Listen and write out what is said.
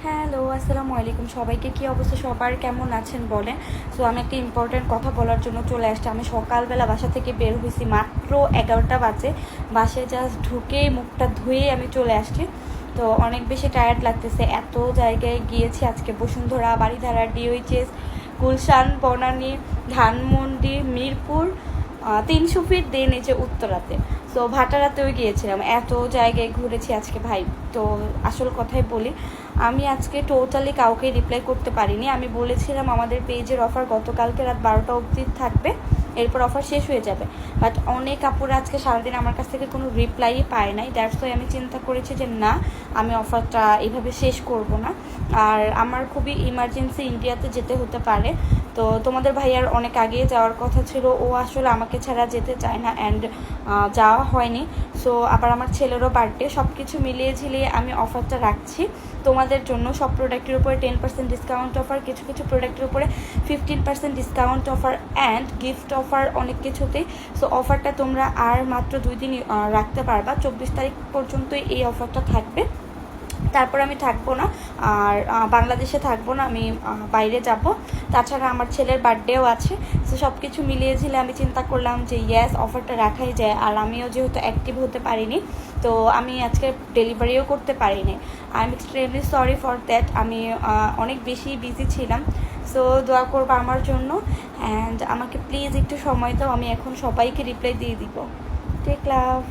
Hello, আসসালামু আলাইকুম সবাইকে। কী অবস্থা সবার, কেমন আছেন বলেন। সো আমি একটা ইম্পর্ট্যান্ট কথা বলার জন্য চলে আসছি। আমি সকালবেলা বাসা থেকে বের হয়েছি, মাত্র 11টা বাজে। বাসে জাস্ট ঢুকেই মুখটা ধুয়ে আমি চলে আসছি। তো অনেক বেশি টায়ার্ড লাগতেছে, এত জায়গায় গিয়েছি আজকে। বসুন্ধরা, বাড়িধারা, ডিওইচএস, গুলশান, বনানী, ধানমন্ডি, মিরপুর, 300 ফিট দিয়ে নিচে উত্তরাতে। সো ভাটারাতেও গিয়েছিলাম, এত জায়গায় ঘুরেছি আজকে ভাই। তো আসল কথাই বলি, আমি আজকে টোটালি কাউকে রিপ্লাই করতে পারিনি। আমি বলেছিলাম আমাদের পেজের অফার গতকালকে রাত 12টা অবধি থাকবে, এরপর অফার শেষ হয়ে যাবে। বাট অনেক আপুরা আজকে সারাদিন আমার কাছ থেকে কোনো রিপ্লাই পায় নাই। দ্যাটস ওয়াই আমি চিন্তা করেছি যে না, আমি অফারটা এইভাবে শেষ করব না। আর আমার খুবই ইমার্জেন্সি ইন্ডিয়াতে যেতে হতে পারে। তো তোমাদের ভাইয়ার অনেক আগেই যাওয়ার কথা ছিল, ও আসলে আমাকে ছাড়া যেতে চায় না, অ্যান্ড যাওয়া হয়নি। সো আবার আমার ছেলেরও বার্থডে, সব কিছু মিলিয়ে ঝিলিয়ে আমি অফারটা রাখছি তোমাদের জন্য। সব প্রোডাক্টের উপরে 10% ডিসকাউন্ট অফার, কিছু কিছু প্রোডাক্টের উপরে 15% discount offer, and gift offer অনেক কিছুতেই। সো অফারটা তোমরা আর মাত্র 2 দিন রাখতে পারবা। 24 তারিখ পর্যন্তই এই অফারটা থাকবে, তারপর আমি থাকবো না। আর বাংলাদেশে থাকবো না, আমি বাইরে যাব। তাছাড়া আমার ছেলের বার্থডেও আছে। সো সব কিছু মিলিয়ে ঝিলে আমি চিন্তা করলাম যে ইয়েস, অফারটা রাখাই যায়। আর আমিও যেহেতু অ্যাক্টিভ হতে পারিনি, তো আমি আজকে ডেলিভারিও করতে পারিনি। I am extremely sorry for that. আমি অনেক বেশি বিজি ছিলাম। সো দোয়া করবো আমার জন্য, অ্যান্ড আমাকে প্লিজ একটু সময় দাও, আমি এখন সবাইকে রিপ্লাই দিয়ে দিব। টেক লাভ।